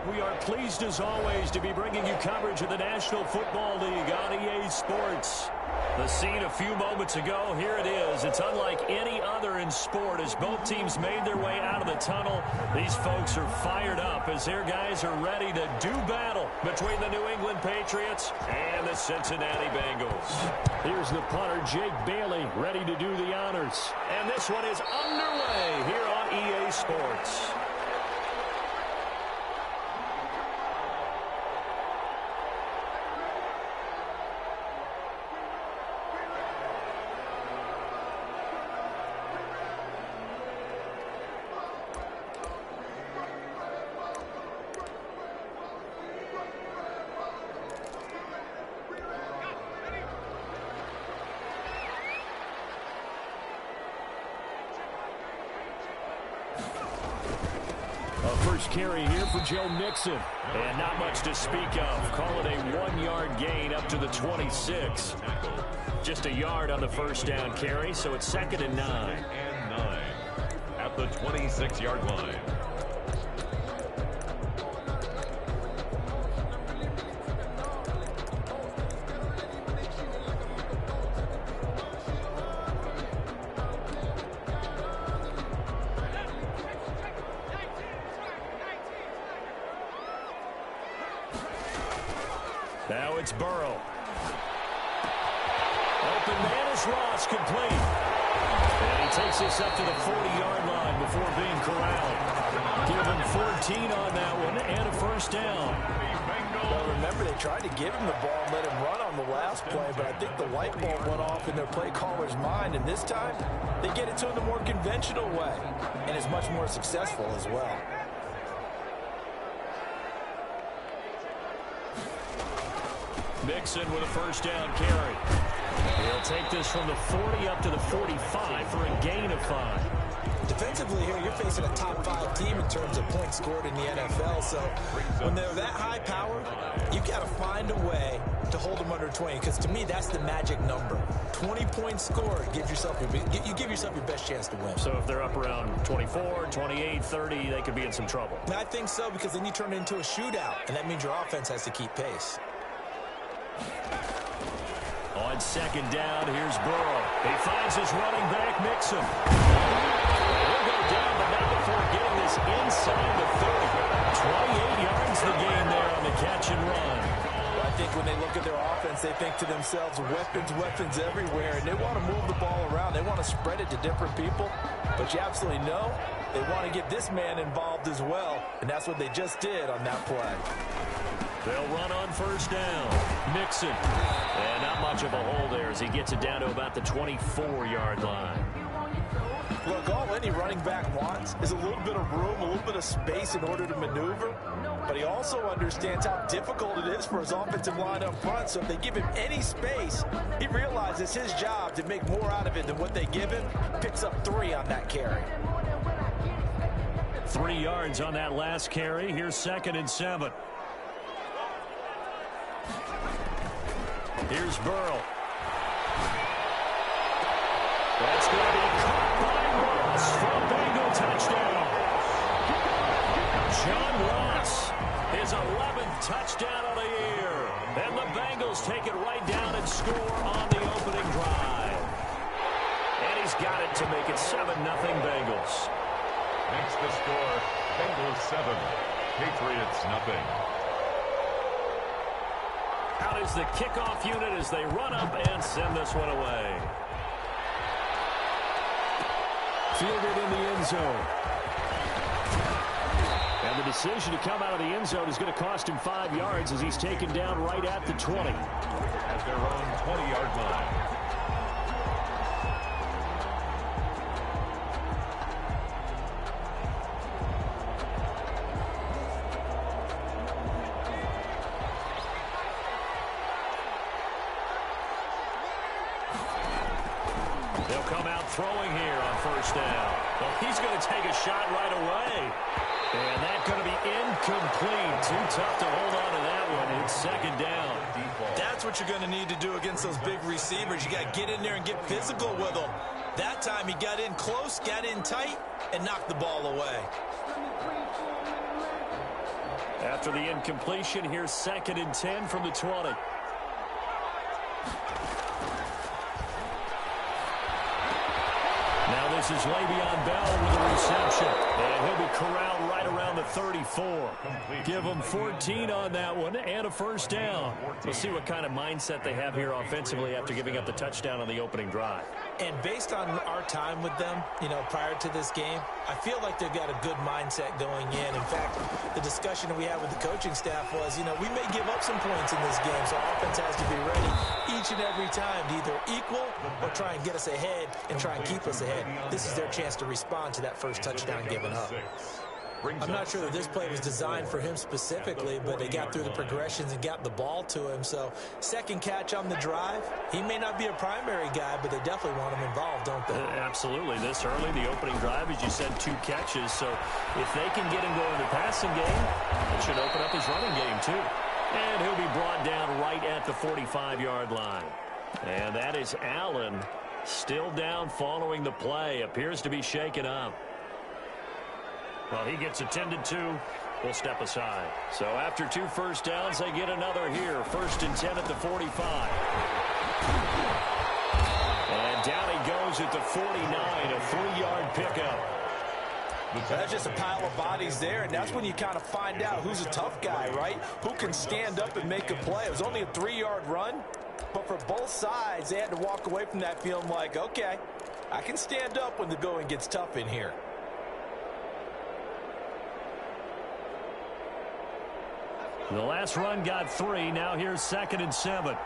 We are pleased as always to be bringing you coverage of the National Football League on EA Sports. The scene a few moments ago, here it is. It's unlike any other in sport as both teams made their way out of the tunnel. These folks are fired up as their guys are ready to do battle between the New England Patriots and the Cincinnati Bengals. Here's the punter, Jake Bailey, ready to do the honors. And this one is underway here on EA Sports. First carry here for Joe Mixon. And not much to speak of. Call it a 1-yard gain up to the 26. Just a yard on the first down carry, so it's 2nd and 9. At the 26-yard line. Now it's Burrow. Open man is Ross, complete. And he takes this up to the 40-yard line before being corralled. Give him 14 on that one and a first down. Well, remember, they tried to give him the ball and let him run on the last play, but I think the light bulb went off in their play caller's mind, and this time they get it to him the more conventional way, and it's much more successful as well. Mixon with a first down carry. He'll take this from the 40 up to the 45 for a gain of 5. Defensively here, you're facing a top 5 team in terms of points scored in the NFL, so when they're that high powered, you've got to find a way to hold them under 20, because to me, that's the magic number. 20 points scored, you give yourself your best chance to win. So if they're up around 24, 28, 30, they could be in some trouble. I think so, because then you turn it into a shootout, and that means your offense has to keep pace. On 2nd down, here's Burrow. He finds his running back, Mixon. He'll go down, but not before getting this inside the 30. 28 yards the gain there on the catch and run. Well, I think when they look at their offense, they think to themselves, weapons everywhere, and they want to move the ball around. They want to spread it to different people, but you absolutely know they want to get this man involved as well, and that's what they just did on that play. They'll run on first down. Mixon. And not much of a hole there as he gets it down to about the 24-yard line. Look, all any running back wants is a little bit of room, a little bit of space in order to maneuver. But he also understands how difficult it is for his offensive line up front. So if they give him any space, he realizes his job to make more out of it than what they give him. Picks up 3 on that carry. 3 yards on that last carry. Here's 2nd and 7. Here's Burrow. That's going to be caught by Ross for a Bengal touchdown. John Ross, his 11th touchdown of the year. And the Bengals take it right down and score on the opening drive. And he's got it to make it 7-0 Bengals. Makes the score Bengals 7, Patriots nothing. Out is the kickoff unit as they run up and send this one away. Fielded in the end zone. And the decision to come out of the end zone is going to cost him 5 yards as he's taken down right at the 20. At their own 20-yard line. They'll come out throwing here on first down. Well, he's going to take a shot right away. And that's going to be incomplete. Too tough to hold on to that one. It's 2nd down. That's what you're going to need to do against those big receivers. You got to get in there and get physical with them. That time he got in close, got in tight, and knocked the ball away. After the incompletion, here's 2nd and 10 from the 20. Now this is Le'Veon Bell with a reception. And he'll be corralled right around the 34. Give them 14 on that one and a first down. We'll see what kind of mindset they have here offensively after giving up the touchdown on the opening drive. And based on our time with them, prior to this game, I feel like they've got a good mindset going in. In fact, the discussion that we had with the coaching staff was, we may give up some points in this game, so our offense has to be ready each and every time to either equal or try and get us ahead and try and keep us ahead. This is their chance to respond to that first touchdown given up. I'm not sure that this play was designed for him specifically, but they got through the progressions and got the ball to him. So, second catch on the drive. He may not be a primary guy, but they definitely want him involved, don't they? Absolutely. This early, the opening drive, as you said, 2 catches. So, if they can get him going in the passing game, it should open up his running game, too. And he'll be brought down right at the 45-yard line. And that is Allen, still down following the play. Appears to be shaken up. Well, he gets attended to. We'll step aside. So after 2 first downs, they get another here. 1st and 10 at the 45. And down he goes at the 49, a 3-yard pickup. That's just a pile of bodies there, and that's when you kind of find out who's a tough guy, right? Who can stand up and make a play. It was only a 3-yard run, but for both sides, they had to walk away from that feeling like, okay, I can stand up when the going gets tough in here. The last run got 3. Now here's 2nd and 7.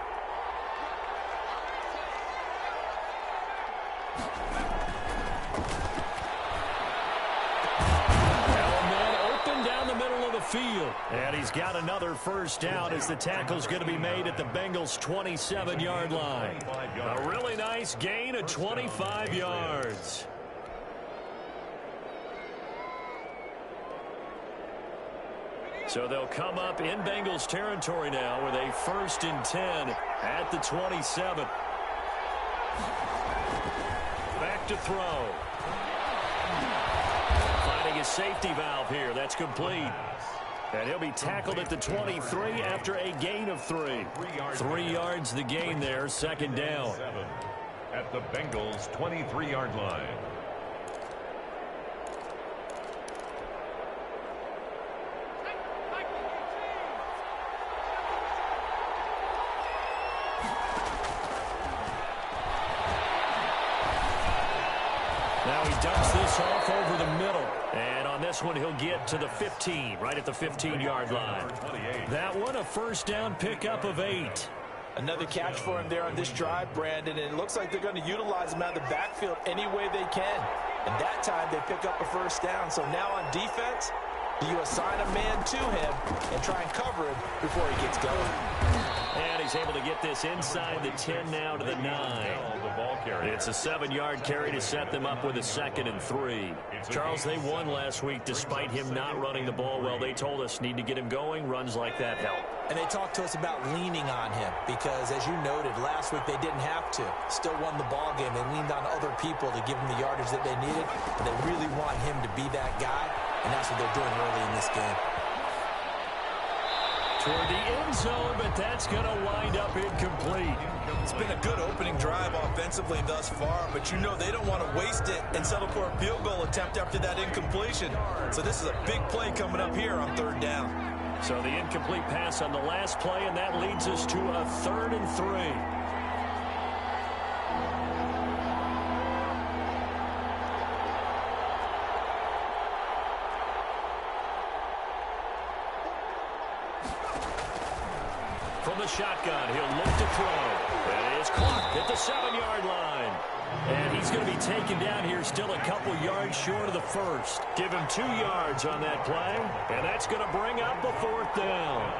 Field. And he's got another first down as the tackle's going to be made at the Bengals' 27-yard line. A really nice gain of 25 yards. So they'll come up in Bengals territory now with a 1st and 10 at the 27. Back to throw. Finding his safety valve here. That's complete. And he'll be tackled at the 23 after a gain of 3. 3 yards the gain there, 2nd down. At the Bengals' 23-yard line. Now he dumps this off over the middle. And on this one, he'll get to the 15, right at the 15-yard line. That one, a first down pickup of 8. Another catch for him there on this drive, Brandon, and it looks like they're going to utilize him out of the backfield any way they can. And that time, they pick up a first down. So now on defense, do you assign a man to him and try and cover him before he gets going? And he's able to get this inside the 10 now to the 9. It's a 7-yard carry to set them up with a 2nd and 3. Charles, they won last week despite him not running the ball well. They told us need to get him going. Runs like that help. And they talked to us about leaning on him because, as you noted, last week they didn't have to. Still won the ball game. They leaned on other people to give him the yardage that they needed. But they really want him to be that guy, and that's what they're doing early in this game. Toward the end zone, but that's going to wind up incomplete. It's been a good opening drive offensively thus far, but you know they don't want to waste it and settle for a field goal attempt after that incompletion. So this is a big play coming up here on 3rd down. So the incomplete pass on the last play, and that leads us to a 3rd and 3. From the shotgun, he'll look to throw. And it is clocked at the 7-yard line. And he's going to be taken down here still a couple yards short of the first. Give him 2 yards on that play. And that's going to bring up a 4th down.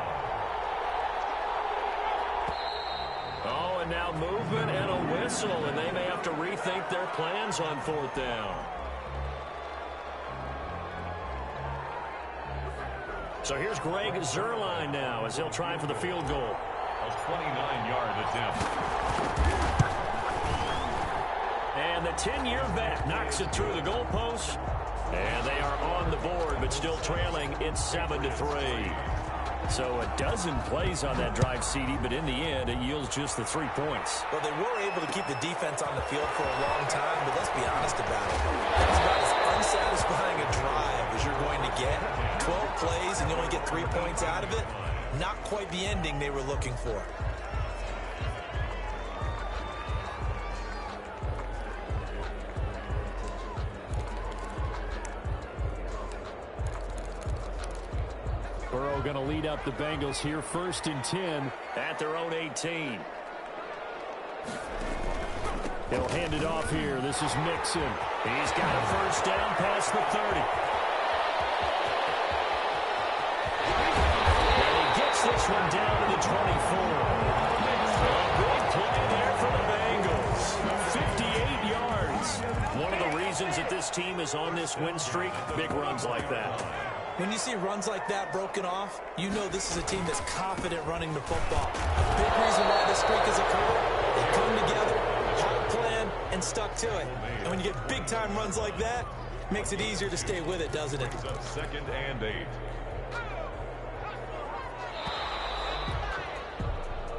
Oh, and now movement and a whistle. And they may have to rethink their plans on 4th down. So here's Greg Zuerlein now as he'll try for the field goal. A 29-yard attempt. And the 10-year vet knocks it through the goalpost. And they are on the board, but still trailing. It's 7-3. So a dozen plays on that drive, CD, but in the end, it yields just the 3 points. Well, they were able to keep the defense on the field for a long time, but let's be honest about it. That was about as unsatisfying a drive as you're going to get. 12 plays and you only get 3 points out of it. Not quite the ending they were looking for. Burrow going to lead up the Bengals here, 1st and 10 at their own 18. He'll hand it off here. This is Mixon. He's got a first down past the 30. And he gets this one down to the 24. A big play there for the Bengals. 58 yards. One of the reasons that this team is on this win streak, big runs like that. When you see runs like that broken off, you know this is a team that's confident running the football. A big reason why this streak has occurred, they come together, had a plan, and stuck to it. And when you get big-time runs like that, it makes it easier to stay with it, doesn't it? 2nd and 8.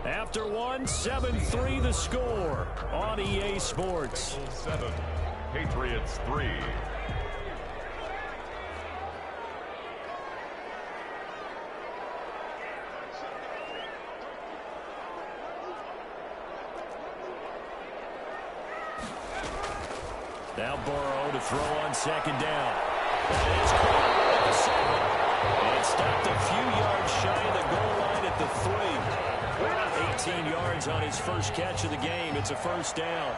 After one, 7-3 the score on EA Sports. 7, Patriots 3. Now Burrow to throw on 2nd down. And it's caught at the 7. And stopped a few yards shy of the goal line at the 3. 18 yards on his first catch of the game. It's a 1st down.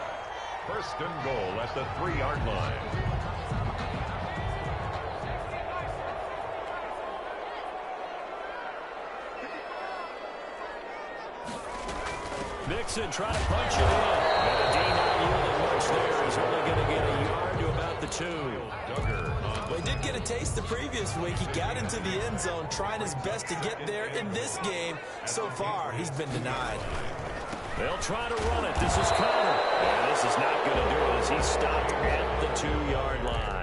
1st and goal at the 3-yard line. Mixon trying to punch it in. And the D not yielding much there. He's only going to get a yard to about the 2. Well, he did get a taste the previous week. He got into the end zone trying his best to get there in this game. So far, he's been denied. They'll try to run it. This is Connor. And this is not going to do it as he's stopped at the 2-yard line.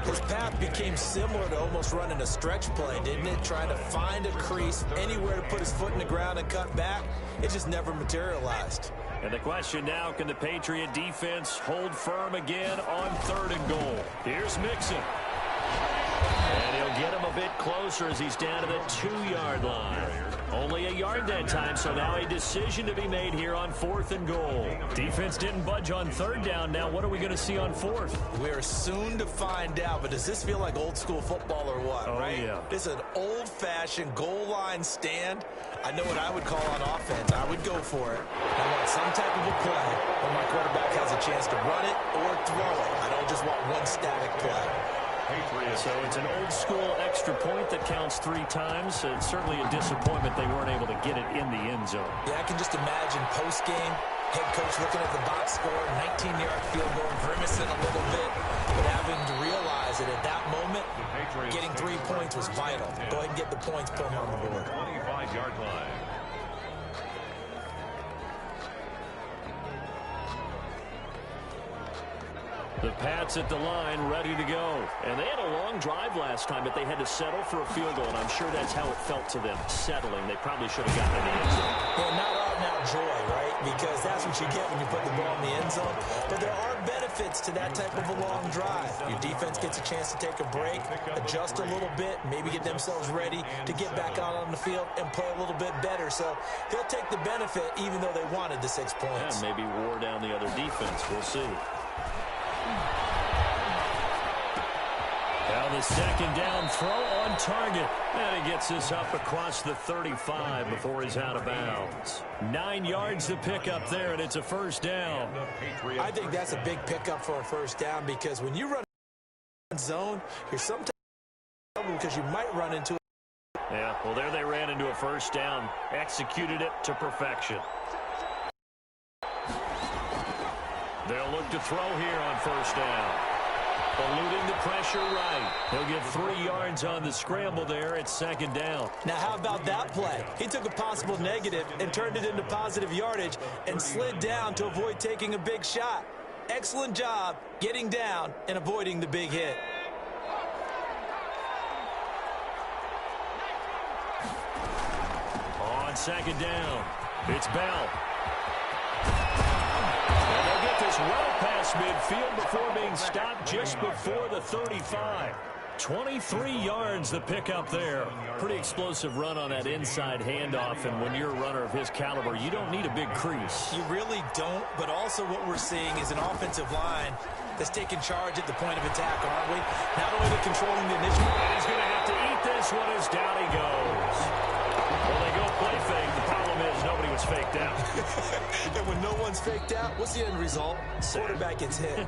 His path became similar to almost running a stretch play, didn't it? Trying to find a crease, anywhere to put his foot in the ground and cut back. It just never materialized. And the question now, can the Patriot defense hold firm again on 3rd and goal? Here's Mixon. And he'll get him a bit closer as he's down to the 2-yard line. Only a yard that time, so now a decision to be made here on 4th and goal. Defense didn't budge on 3rd down. Now what are we going to see on 4th? We're soon to find out, but does this feel like old school football or what, right? Yeah. This is an old-fashioned goal line stand. I know what I would call on offense. I would go for it. I want some type of a play where my quarterback has a chance to run it or throw it. I don't just want one static play. So it's an old-school extra point that counts 3 times. It's certainly a disappointment they weren't able to get it in the end zone. Yeah, I can just imagine post-game, head coach looking at the box score, 19-yard field goal, grimacing a little bit, but having to realize that at that moment, getting 3 points was vital. Go ahead and get the points, put them on the board. 25-yard line. The Pats at the line, ready to go. And they had a long drive last time, but they had to settle for a field goal, and I'm sure that's how it felt to them, settling. They probably should have gotten in the end zone. Yeah, not out-and-out joy, right? Because that's what you get when you put the ball in the end zone. But there are benefits to that type of a long drive. Your defense gets a chance to take a break, adjust a little bit, maybe get themselves ready to get back out on the field and play a little bit better. So they'll take the benefit even though they wanted the 6 points. Yeah, maybe wore down the other defense. We'll see. Now the 2nd down throw on target. And he gets this up across the 35 before he's out of bounds. 9 yards to pick up there, and it's a 1st down. I think that's a big pickup for a 1st down because when you run zone, you're sometimes in trouble because you might run into it. Yeah, well, there they ran into a 1st down. Executed it to perfection. They'll look to throw here on 1st down. Eluding the pressure right. He'll get 3 yards on the scramble there at 2nd down. Now, how about that play? He took a possible negative and turned it into positive yardage and slid down to avoid taking a big shot. Excellent job getting down and avoiding the big hit. On second down, it's Bell. And they'll get this well past midfield before being stopped just before the 35. 23 yards the pickup there. Pretty explosive run on that inside handoff, and when you're a runner of his caliber, you don't need a big crease. You really don't, but also what we're seeing is an offensive line that's taking charge at the point of attack, aren't we? Not only controlling the initial... And he's going to have to eat this one as down he goes. Well, they go play fake. The problem is nobody was faked out. And when no one's faked out, what's the end result? Quarterback gets hit.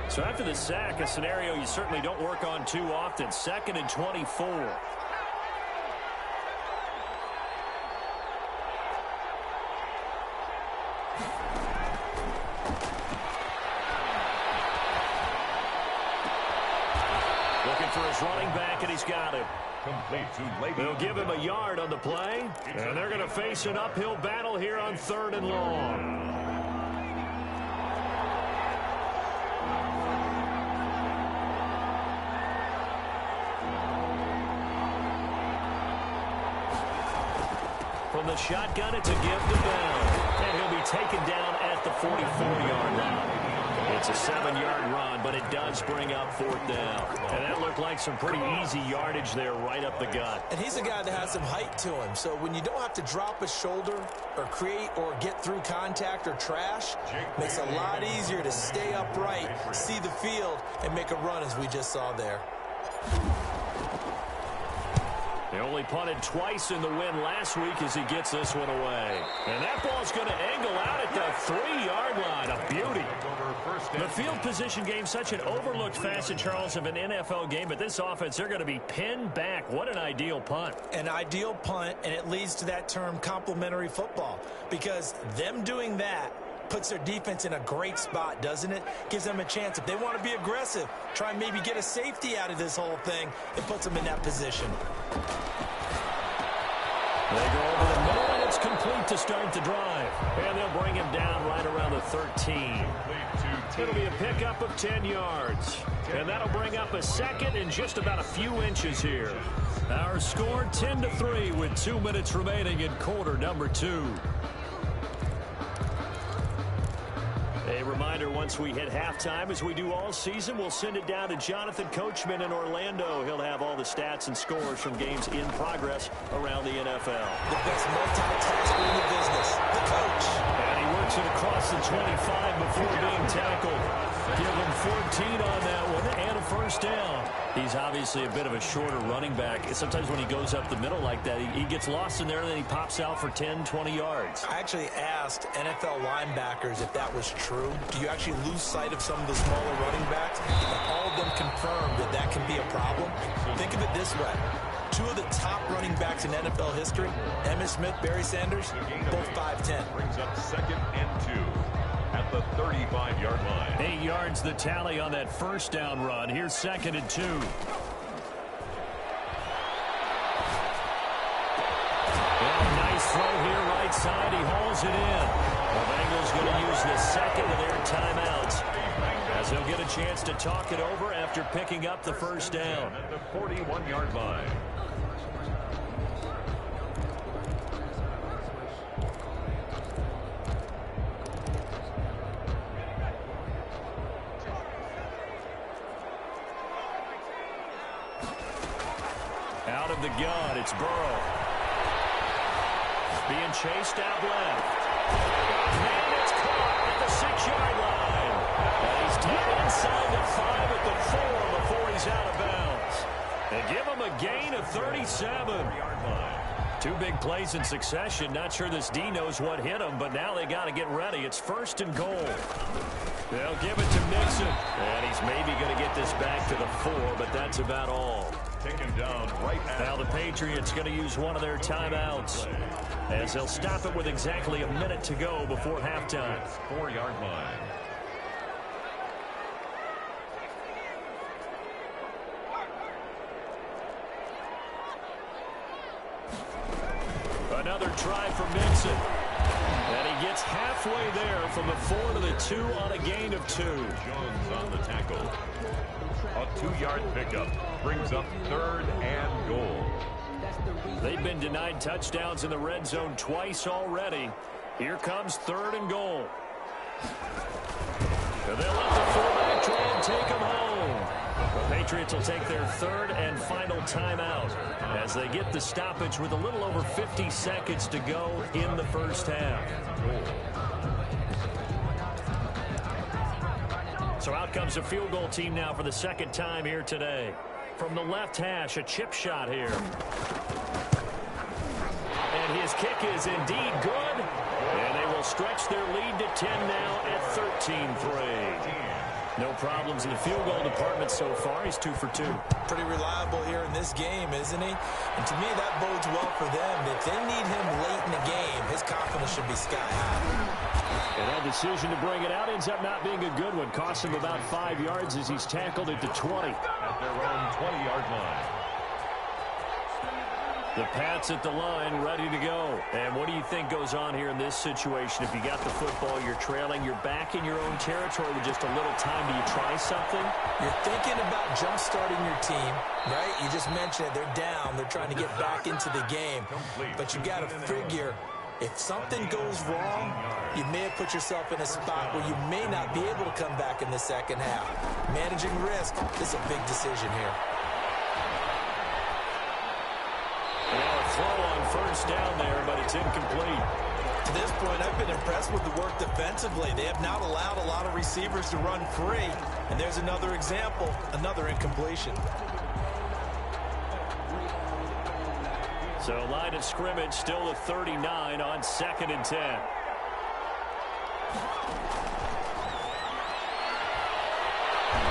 So after the sack, a scenario you certainly don't work on too often. 2nd and 24. Looking for his running back, and he's got it. Complete to Le'Veon. They'll give him a yard on the play, and they're going to face an uphill battle here on 3rd and long. From the shotgun, it's a give to Bell. And he'll be taken down at the 44-yard line. It's a 7-yard run, but it does bring up 4th down. And that looked like some pretty easy yardage there right up the gut. And he's a guy that has some height to him. So when you don't have to drop a shoulder or create or get through contact or trash, makes it a lot easier to stay upright, see the field, and make a run as we just saw there. They only punted twice in the win last week as he gets this one away. And that ball's going to angle out at the 3-yard line. A beauty. The field position game, such an overlooked facet, Charles, of an NFL game. But this offense, they're going to be pinned back. What an ideal punt. An ideal punt, and it leads to that term complementary football. Because them doing that puts their defense in a great spot, doesn't it? Gives them a chance. If they want to be aggressive, try and maybe get a safety out of this whole thing, it puts them in that position. They go over the middle, and it's complete to start the drive. And they'll bring him down right around the 13. It'll be a pickup of 10 yards. And that'll bring up a 2nd and just about a few inches here. Our score 10-3 with 2 minutes remaining in quarter number 2. A reminder, once we hit halftime, as we do all season, we'll send it down to Jonathan Coachman in Orlando. He'll have all the stats and scores from games in progress around the NFL. The best multitasker in the business, the coach. And he works it across the 25 before being tackled. Give him 14 on that one and a 1st down. He's obviously a bit of a shorter running back. Sometimes when he goes up the middle like that, he gets lost in there, and then he pops out for 10, 20 yards. I actually asked NFL linebackers if that was true. Do you actually lose sight of some of the smaller running backs? And all of them confirmed that that can be a problem. Think of it this way. 2 of the top running backs in NFL history, Emmitt Smith, Barry Sanders, both 5'10". Brings up 2nd and 2 at the 35-yard line. 8 yards the tally on that 1st down run. Here's 2nd and 2. Nice throw here right side. He hauls it in. The Bengals going to use the 2nd of their timeouts as they'll get a chance to talk it over after picking up the 1st down. At the 41-yard line. Out of the gun, it's Burrow. Being chased out left. And it's caught at the 6-yard line. And he's taken inside the 5 at the 4 before he's out of bounds. They give him a gain of 37. 2 big plays in succession. Not sure this D knows what hit him, but now they got to get ready. It's 1st and goal. They'll give it to Mixon. And he's maybe going to get this back to the 4, but that's about all. taken down right at. Now the Patriots going to use one of their timeouts as they'll stop it with exactly a minute to go before halftime. 4-yard line. Another try for Mixon. And he gets halfway there from the 4 to the 2 on a gain of 2. Jones on the tackle. A 2-yard pickup brings up 3rd and goal. They've been denied touchdowns in the red zone twice already. Here comes 3rd and goal. And they'll let the fullback try and take him home. The Patriots will take their 3rd and final timeout as they get the stoppage with a little over 50 seconds to go in the first half. So out comes a field goal team now for the second time here today. From the left hash, a chip shot here. And his kick is indeed good. And they will stretch their lead to 10 now at 13-3. No problems in the field goal department so far. He's 2 for 2. Pretty reliable here in this game, isn't he? And to me, that bodes well for them. If they need him late in the game, his confidence should be sky high. And that decision to bring it out ends up not being a good one. Costs him about 5 yards as he's tackled it to 20. At their own 20-yard line. The Pats at the line, ready to go. And what do you think goes on here in this situation? If you got the football, you're trailing, you're back in your own territory with just a little time. Do you try something? You're thinking about jump-starting your team, right? You just mentioned it. They're down. They're trying to get back into the game. But you got to figure, if something goes wrong, you may have put yourself in a spot where you may not be able to come back in the second half. Managing risk is a big decision here. Now a throw on first down there, but it's incomplete. To this point, I've been impressed with the work defensively. They have not allowed a lot of receivers to run free. And there's another example, another incompletion. So line of scrimmage still at 39 on 2nd and 10.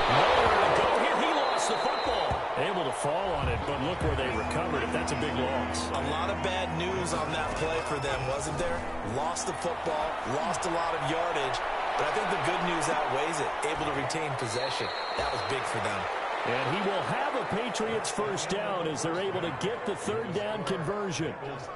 Nowhere to go here. He lost the football. Able to fall on it, but look where they recovered it. That's a big loss. A lot of bad news on that play for them, wasn't there? Lost the football, lost a lot of yardage, but I think the good news outweighs it. Able to retain possession. That was big for them. And he will have a Patriots first down as they're able to get the 3rd down conversion.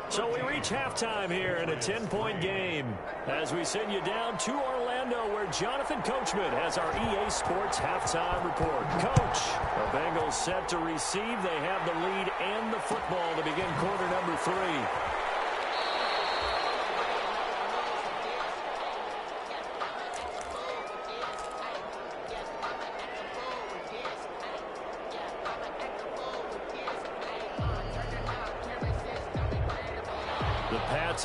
So we reach halftime here in a 10-point game as we send you down to Orlando where Jonathan Coachman has our EA Sports halftime report. Coach, the Bengals set to receive. They have the lead and the football to begin quarter number 3.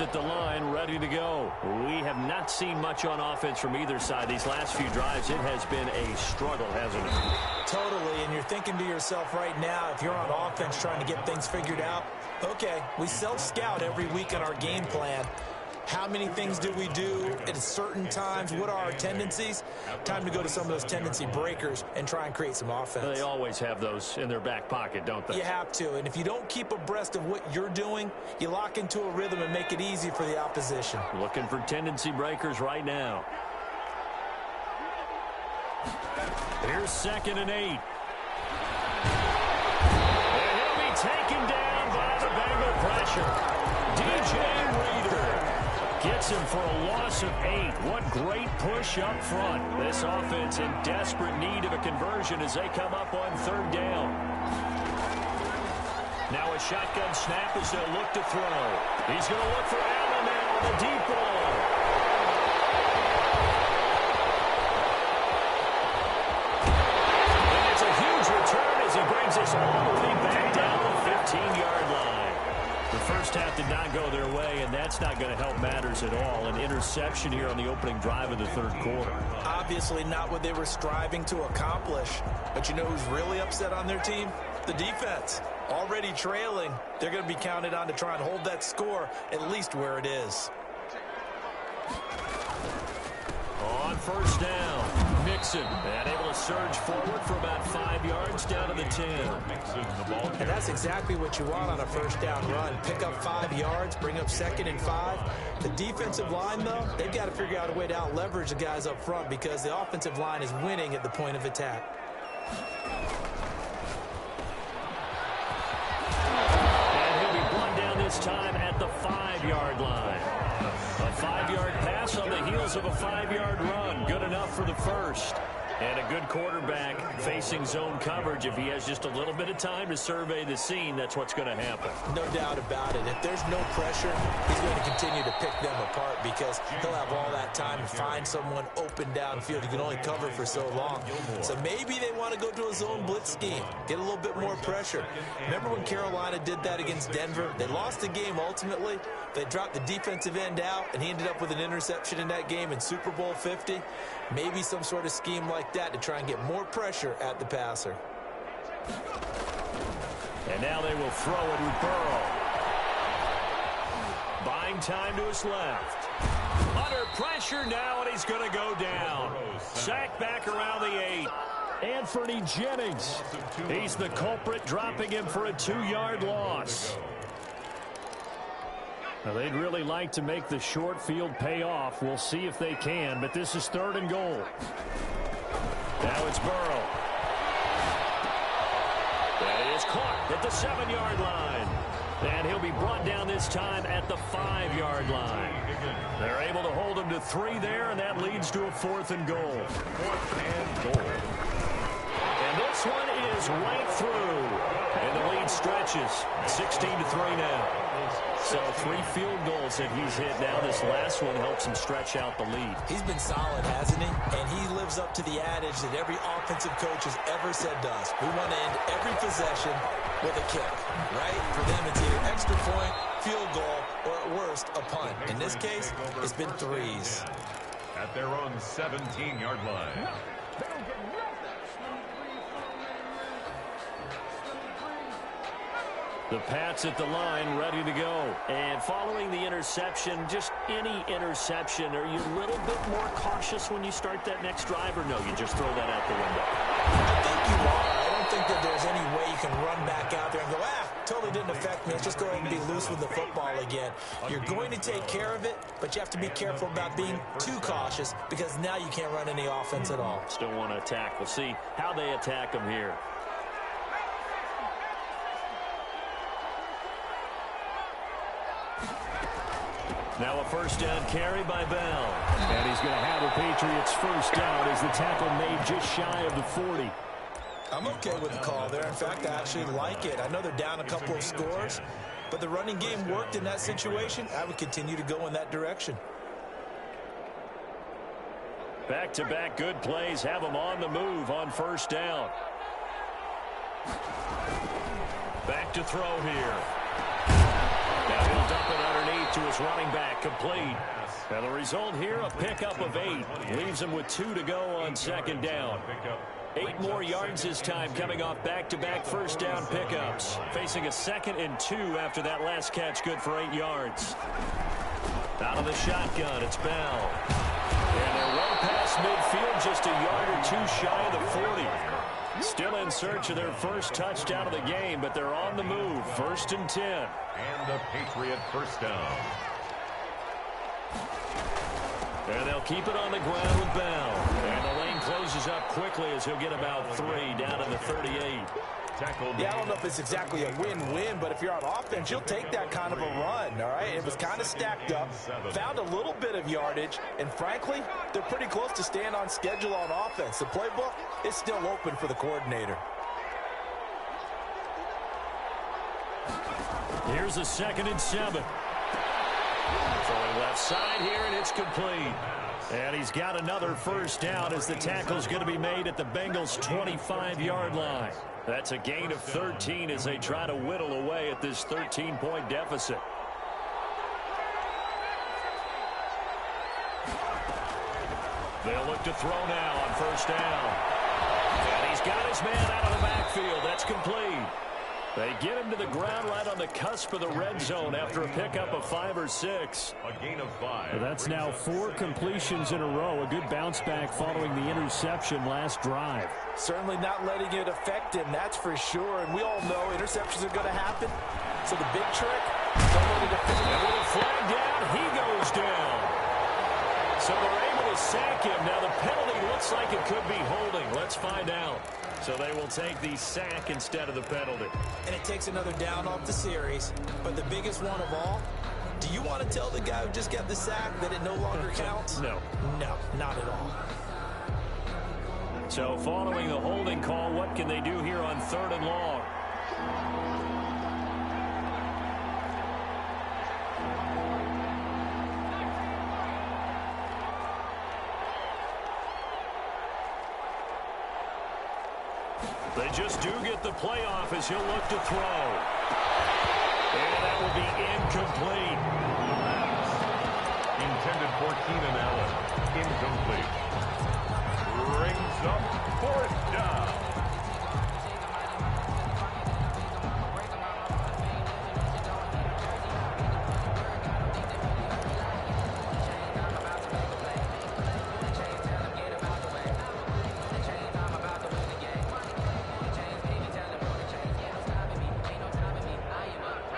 At the line, ready to go. We have not seen much on offense from either side these last few drives. It has been a struggle, hasn't it? Totally, and you're thinking to yourself right now, if you're on offense trying to get things figured out, okay, we self-scout every week on our game plan. How many things do we do at certain times? What are our tendencies? Time to go to some of those tendency breakers and try and create some offense. They always have those in their back pocket, don't they? You have to, and if you don't keep abreast of what you're doing, you lock into a rhythm and make it easy for the opposition. Looking for tendency breakers right now. Here's 2nd and 8. And he'll be taken down by the Bengal pressure. DJ Reader gets him for a loss of 8. What great push up front. This offense in desperate need of a conversion as they come up on 3rd down. Now a shotgun snap as they'll look to throw. He's going to look for Allen now on the deep ball. And it's a huge return as he brings us all the way back down the 15-yard line. The first half did not go their way, and that's not going to help matters at all. An interception here on the opening drive of the 3rd quarter. Obviously not what they were striving to accomplish. But you know who's really upset on their team? The defense. Already trailing. They're going to be counted on to try and hold that score at least where it is. On 1st down, Mixon, and able to surge forward for about 5 yards down to the 10. And that's exactly what you want on a first down run. Pick up 5 yards, bring up 2nd and 5. The defensive line, though, they've got to figure out a way to out-leverage the guys up front because the offensive line is winning at the point of attack. And he'll be brought down this time at the 5-yard line. A 5-yard pass on the heels of a 5-yard run. Good enough for the first. And a good quarterback facing zone coverage. If he has just a little bit of time to survey the scene, that's what's going to happen. No doubt about it. If there's no pressure, he's going to continue to pick them apart because he'll have all that time to find someone open downfield. He can only cover for so long. So maybe they want to go to a zone blitz scheme, get a little bit more pressure. Remember when Carolina did that against Denver? They lost the game ultimately. They dropped the defensive end out, and he ended up with an interception in that game in Super Bowl 50. Maybe some sort of scheme like that to try and get more pressure at the passer. And now they will throw it with Burrow. Buying time to his left. Under pressure now, and he's going to go down. Sacked back around the 8. Anthony Jennings. He's the culprit, dropping him for a 2-yard loss. Now, they'd really like to make the short field pay off. We'll see if they can, but this is 3rd and goal. Now it's Burrow. That is caught at the 7-yard line. And he'll be brought down this time at the 5-yard line. They're able to hold him to 3 there, and that leads to a 4th and goal. 4th and goal. And this one is right through. And the lead stretches. 16-3 now. So 3 field goals that he's hit now. This last one helps him stretch out the lead. He's been solid, hasn't he? And he lives up to the adage that every offensive coach has ever said to us. We want to end every possession with a kick, right? For them, it's either extra point, field goal, or at worst, a punt. In this case, it's been 3s. At their own 17-yard line. The Pats at the line, ready to go. And following the interception, just any interception, are you a little bit more cautious when you start that next drive, or no, you just throw that out the window? I think you are. I don't think that there's any way you can run back out there and go, totally didn't affect me. Let's just go ahead and be loose with the football again. You're going to take care of it, but you have to be careful about being too cautious because now you can't run any offense at all. Still want to attack. We'll see how they attack them here. Now a first down carry by Bell. And he's going to have the Patriots first down as the tackle made just shy of the 40. I'm okay with the call there. In fact, I actually like it. I know they're down a couple of scores, but the running game worked in that situation. I would continue to go in that direction. Back-to-back good plays have them on the move on first down. Back to throw here. Now he'll dump it underneath to his running back, complete. And the result here, a pickup of 8. Leaves him with 2 to go on second down. 8 more yards this time, coming off back-to-back first down pickups. Facing a 2nd and 2 after that last catch, good for 8 yards. Out of the shotgun, it's Bell. And they're well past midfield, just a yard or 2 shy of the 40. Still in search of their first touchdown of the game, but they're on the move. 1st and 10. And the Patriot first down. And they'll keep it on the ground with Bell. And the lane closes up quickly as he'll get about 3 down to the 38. Yeah, I don't know if it's exactly a win-win, but if you're on offense, you'll take that kind of a run, all right? It was kind of stacked up, found a little bit of yardage, and frankly, they're pretty close to staying on schedule on offense. The playbook is still open for the coordinator. Here's a 2nd and 7. Throwing left side here, and it's complete. And he's got another first down as the tackle's going to be made at the Bengals' 25-yard line. That's a gain of 13 as they try to whittle away at this 13-point deficit. They'll look to throw now on first down. And he's got his man out of the backfield. That's complete. They get him to the ground right on the cusp of the red zone after a pickup of 5 or 6. A gain of 5. That's now 4 completions in a row. A good bounce back following the interception last drive. Certainly not letting it affect him, that's for sure. And we all know interceptions are going to happen. So the big trick, don't let it affect him. And with a flag down, he goes down. So they're able to sack him. Now the penalty looks like it could be holding. Let's find out. So they will take the sack instead of the penalty. And it takes another down off the series. But the biggest one of all, do you want to tell the guy who just got the sack that it no longer counts? No. No, not at all. So following the holding call, what can they do here on 3rd and long? They just do get the playoff as he'll look to throw. And that will be incomplete. Intended for Keenan Allen. Incomplete. Brings up 4th down.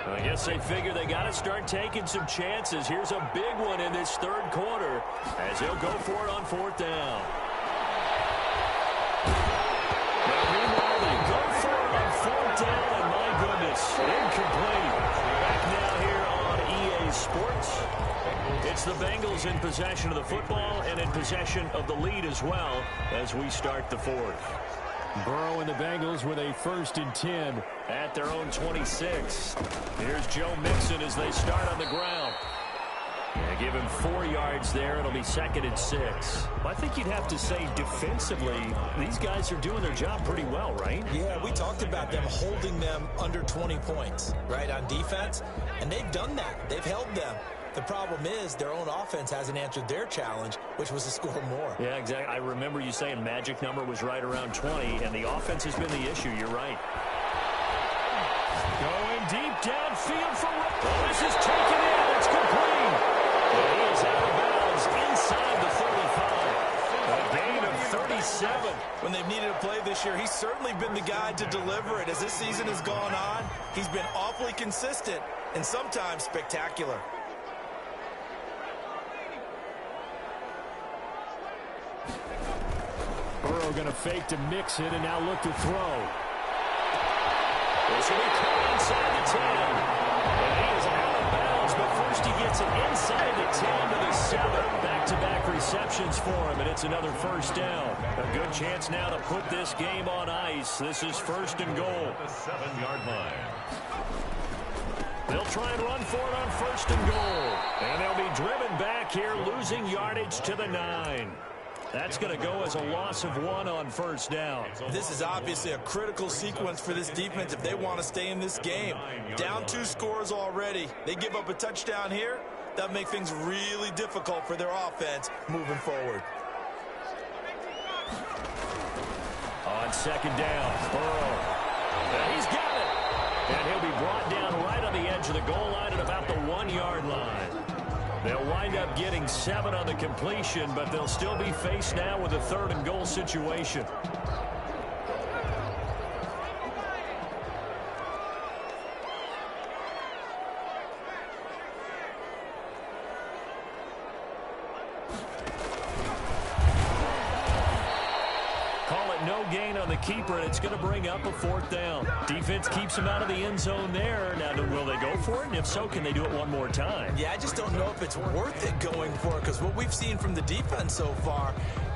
I guess they figure they got to start taking some chances. Here's a big one in this 3rd quarter as he'll go for it on 4th down. Now, meanwhile, they go for it on 4th down, and my goodness, incomplete. Back now here on EA Sports. It's the Bengals in possession of the football and in possession of the lead as well as we start the 4th. Burrow and the Bengals with a 1st and 10 at their own 26. Here's Joe Mixon as they start on the ground. Yeah, give him 4 yards there. It'll be 2nd and 6. I think you'd have to say defensively, these guys are doing their job pretty well, right? Yeah, we talked about them holding them under 20 points, right, on defense. And they've done that. They've held them. The problem is their own offense hasn't answered their challenge, which was to score more. Yeah, exactly. I remember you saying magic number was right around 20, and the offense has been the issue. You're right. Going deep downfield for oh, this is taken in. It's complete. And he is out of bounds inside the 35. A gain of 37. When they've needed a play this year, he's certainly been the guy to deliver it. As this season has gone on, he's been awfully consistent and sometimes spectacular. Burrow going to fake to mix it and now look to throw. This will be caught inside the 10. And he is out of bounds, but first he gets it inside the 10 to the 7. Back-to-back receptions for him, and it's another 1st down. A good chance now to put this game on ice. This is 1st and goal. The 7-yard line. They'll try and run for it on 1st and goal. And they'll be driven back here, losing yardage to the 9. That's going to go as a loss of 1 on 1st down. This is obviously a critical sequence for this defense if they want to stay in this game. Down 2 scores already. They give up a touchdown here. That'll make things really difficult for their offense moving forward. On 2nd down, Burrow. And he's got it. And he'll be brought down right on the edge of the goal line at about the 1-yard line. They'll wind up getting 7 on the completion, but they'll still be faced now with a 3rd and goal situation. Call it no gain on the keeper, and it's going to bring up a 4th down. Defense keeps him out of the end zone there. Now, will they go for it? And if so, can they do it one more time? Yeah, I just don't know if it's worth it going for it, because what we've seen from the defense so far,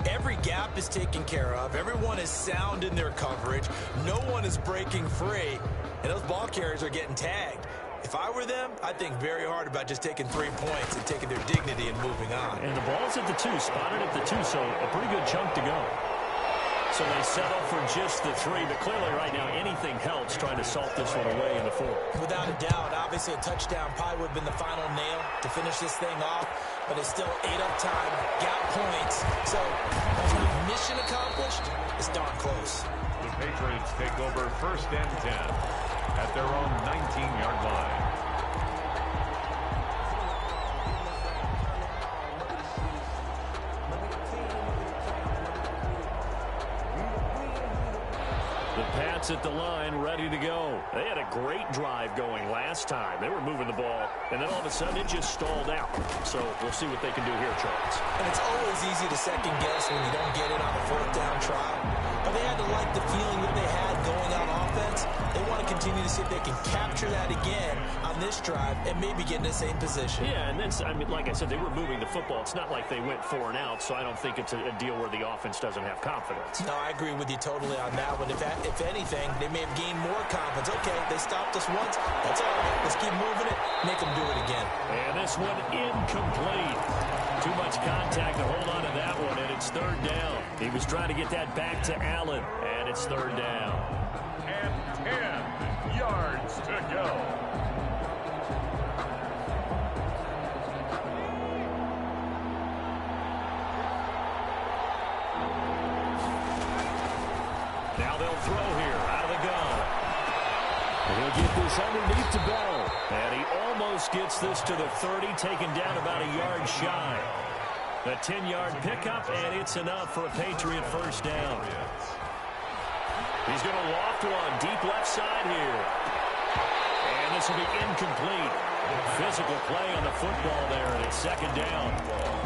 every gap is taken care of. Everyone is sound in their coverage. No one is breaking free, and those ball carriers are getting tagged. If I were them, I'd think very hard about just taking 3 points and taking their dignity and moving on. And the ball's at the 2, spotted at the 2, so a pretty good chunk to go. So they settle for just the 3, but clearly right now anything helps trying to salt this one away in the 4th. Without a doubt, obviously a touchdown probably would have been the final nail to finish this thing off, but it's still 8 up time, got points. So mission accomplished, it's darn close. The Patriots take over 1st and 10. at their own 19-yard line. The Pats at the line, ready to go. They had a great drive going last time. They were moving the ball, and then all of a sudden it just stalled out. So we'll see what they can do here, Charles. And it's always easy to second guess when you don't get it on a fourth down try. But they had to like the feeling that they had going on offense. They want to continue to see if they can capture that again on this drive and maybe get in the same position. Yeah, and then, I mean, like I said, they were moving the football. It's not like they went 4 and out, so I don't think it's a deal where the offense doesn't have confidence. No, I agree with you totally on that one. If anything, they may have gained more confidence. Okay, they stopped us once. That's all right. Let's keep moving it. Make them do it again. And this one incomplete. Too much contact to hold on to that one, and it's third down. He was trying to get that back to Allen, and it's third down. And 10 yards to go. Now they'll throw here out of the gun. He'll get this underneath to Bell. And he almost gets this to the 30, taken down about a yard shy. The 10-yard pickup, and it's enough for a Patriot first down. He's going to loft one deep left side here. And this will be incomplete. Physical play on the football there, and it's second down.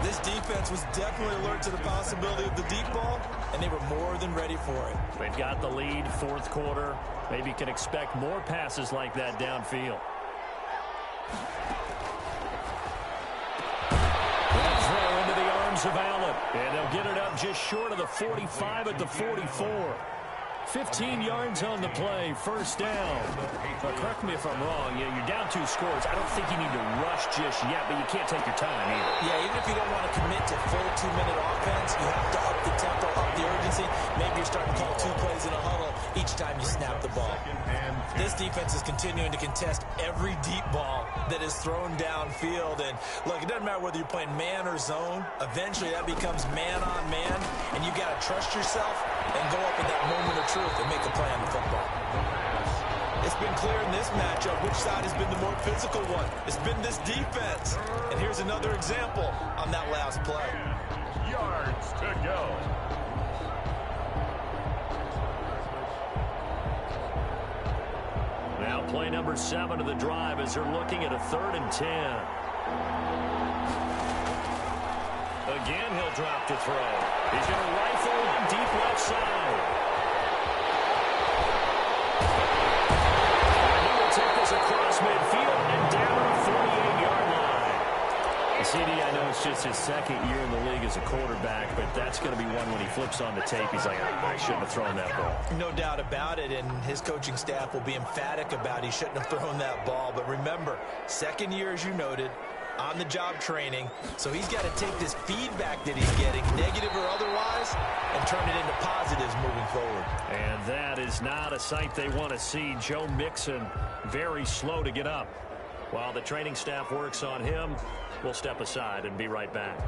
This defense was definitely alert to the possibility of the deep ball, and they were more than ready for it. They've got the lead, fourth quarter. Maybe you can expect more passes like that downfield. They'll throw into the arms of Allen, and they'll get it up just short of the 45 at the 44. 15 yards on the play, first down. But correct me if I'm wrong, you're down 2 scores. I don't think you need to rush just yet, but you can't take your time either. Yeah, even if you don't want to commit to full 2-minute offense, you have to up the tempo, up the urgency. Maybe you're starting to call 2 plays in a huddle each time you snap the ball. This defense is continuing to contest every deep ball that is thrown downfield. And look, it doesn't matter whether you're playing man or zone. Eventually that becomes man on man, and you got to trust yourself and go up in that moment of truth and make a play on the football. It's been clear in this matchup which side has been the more physical one. It's been this defense. And here's another example on that last play. Yards to go. Now play number 7 of the drive as they're looking at a 3rd and 10. Again, he'll drop to throw. He's going to rifle one deep left side. And he will take this across midfield and down the 48-yard line. CD, I know it's just his 2nd year in the league as a quarterback, but that's going to be one when he flips on the tape. He's like, I shouldn't have thrown that ball. No doubt about it, and his coaching staff will be emphatic about he shouldn't have thrown that ball. But remember, 2nd year, as you noted, on-the-job training, so he's got to take this feedback that he's getting, negative or otherwise, and turn it into positives moving forward. And that is not a sight they want to see. Joe Mixon very slow to get up. While the training staff works on him, we'll step aside and be right back.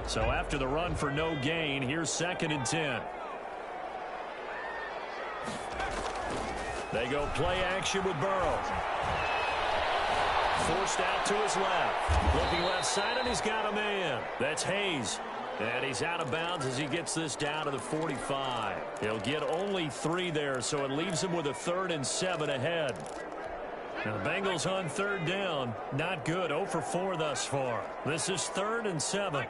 So after the run for no gain, here's 2nd and 10. They go play action with Burrow. Forced out to his left. Looking left side, and he's got a man. That's Hayes. And he's out of bounds as he gets this down to the 45. He'll get only 3 there, so it leaves him with a 3rd and 7 ahead. Now the Bengals on 3rd down. Not good. 0 for 4 thus far. This is 3rd and 7.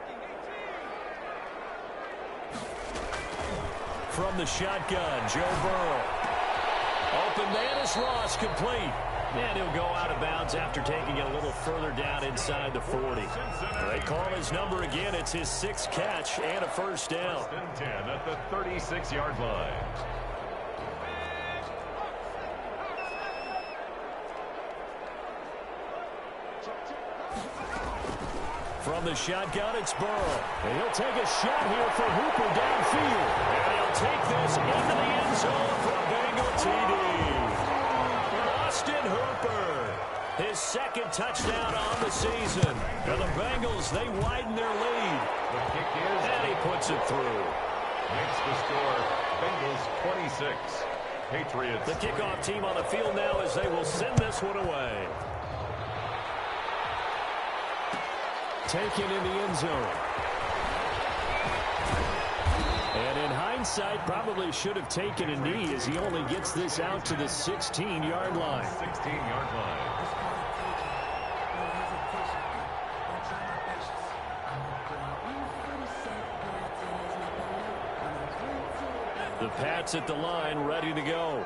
From the shotgun, Joe Burrow. Open man is Ross, complete. And he'll go out of bounds after taking it a little further down inside the 40. They call his number again. It's his 6th catch and a first down. 10 at the 36-yard line. From the shotgun, it's Burrow. And he'll take a shot here for Hooper downfield. And he'll take this into the end zone for a Bengal TD. Austin Hooper, his 2nd touchdown on the season. For the Bengals, they widen their lead. The kick is, and he puts it through. It's the score. Bengals 26. Patriots. The kickoff team on the field now as they will send this one away. Taken in the end zone. And in hindsight, probably should have taken a knee as he only gets this out to the 16-yard line. 16-yard line. The Pats at the line, ready to go.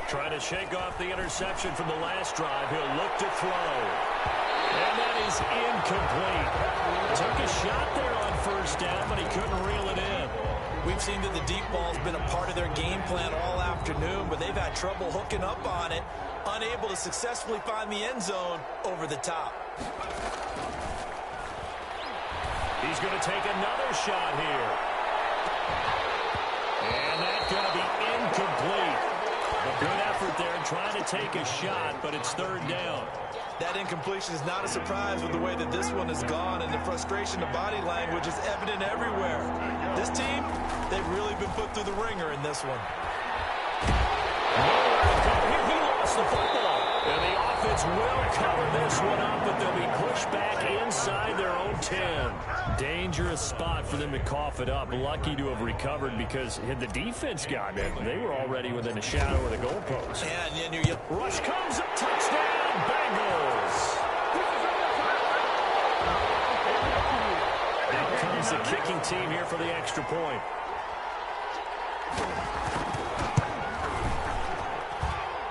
Trying to shake off the interception from the last drive. He'll look to throw. And that is incomplete. Took a shot there on first down, but he couldn't reel it in. We've seen that the deep ball's been a part of their game plan all afternoon, but they've had trouble hooking up on it, unable to successfully find the end zone over the top. He's going to take another shot here. And that's going to be incomplete. A good effort there trying to take a shot, but it's third down. That incompletion is not a surprise with the way that this one has gone, and the frustration of body language is evident everywhere. This team, they've really been put through the ringer in this one. He lost the football. And the offense will cover this one up, but they'll be pushed back inside their own 10. Dangerous spot for them to cough it up. Lucky to have recovered because had the defense gotten it, they were already within a shadow of the goalpost. And rush comes up, touchdown, Bengals. Out comes the kicking team here for the extra point.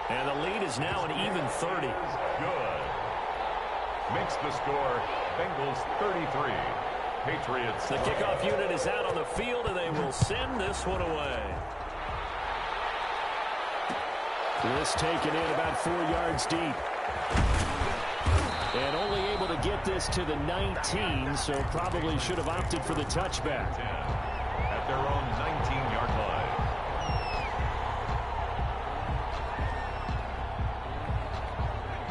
And the lead is now an even 30. Good. Makes the score Bengals 33. Patriots. The kickoff unit is out on the field, and they will send this one away. This taken in about 4 yards deep. And only able to get this to the 19, so probably should have opted for the touchback. At their own 19-yard line.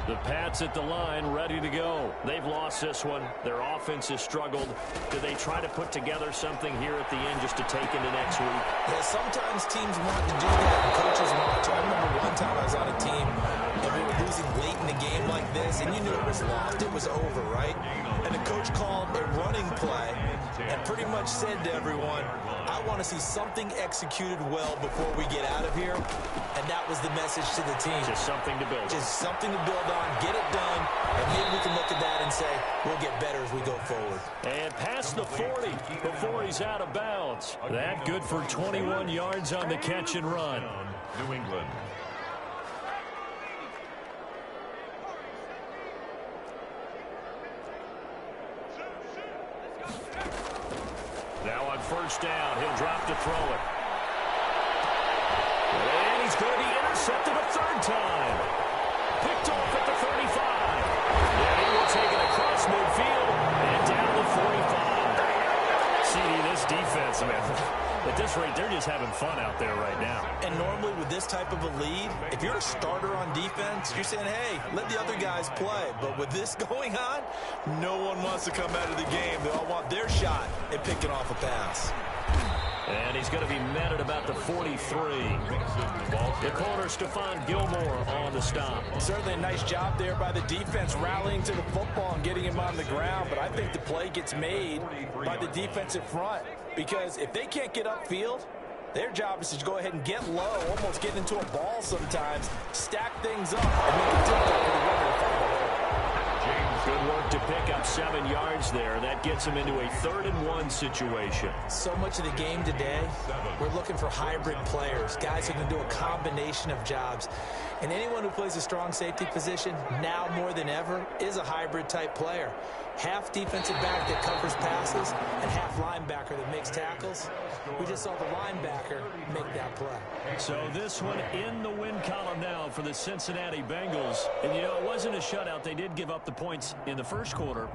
The Pats at the line, ready to go. They've lost this one. Their offense has struggled. Do they try to put together something here at the end just to take into next week? Yeah, sometimes teams want to do that, and coaches want to. I remember one time I was on a team, and we were losing late in the game like this, and you knew it was lost. It was over, right? And the coach called a running play and pretty much said to everyone, I want to see something executed well before we get out of here. And that was the message to the team. Just something to build. Just something to build on, get it done, and maybe we can look at that and say, we'll get better as we go forward. And past the 40 before he's out of bounds. That good for 21 yards on the catch and run. New England. Now on first down, he'll drop to throw it. And he's going to be intercepted a third time. Picked off at the 35. And he will take it across midfield and down the 45. CD, this defense, man, at this rate, they're just having fun out there right now. And normally with this type of a lead, if you're a starter on defense, you're saying, hey, let the other guys play. But with this going on, no one wants to come out of the game. They all want their shot at picking off a pass. And he's going to be met at about the 43. The corner, Stephon Gilmore, on the stop. Certainly a nice job there by the defense rallying to the football and getting him on the ground. But I think the play gets made by the defensive front. Because if they can't get upfield, their job is to go ahead and get low, almost get into a ball sometimes, stack things up, and make it difficult for the runner to find a hole. Good work to pick up 7 yards there. That gets him into a 3rd and 1 situation. So much of the game today, we're looking for hybrid players, guys who can do a combination of jobs. And anyone who plays a strong safety position, now more than ever, is a hybrid type player. Half defensive back that covers passes and half linebacker that makes tackles. We just saw the linebacker make that play. So this one in the win column now for the Cincinnati Bengals. And, you know, it wasn't a shutout. They did give up the points in the first quarter, but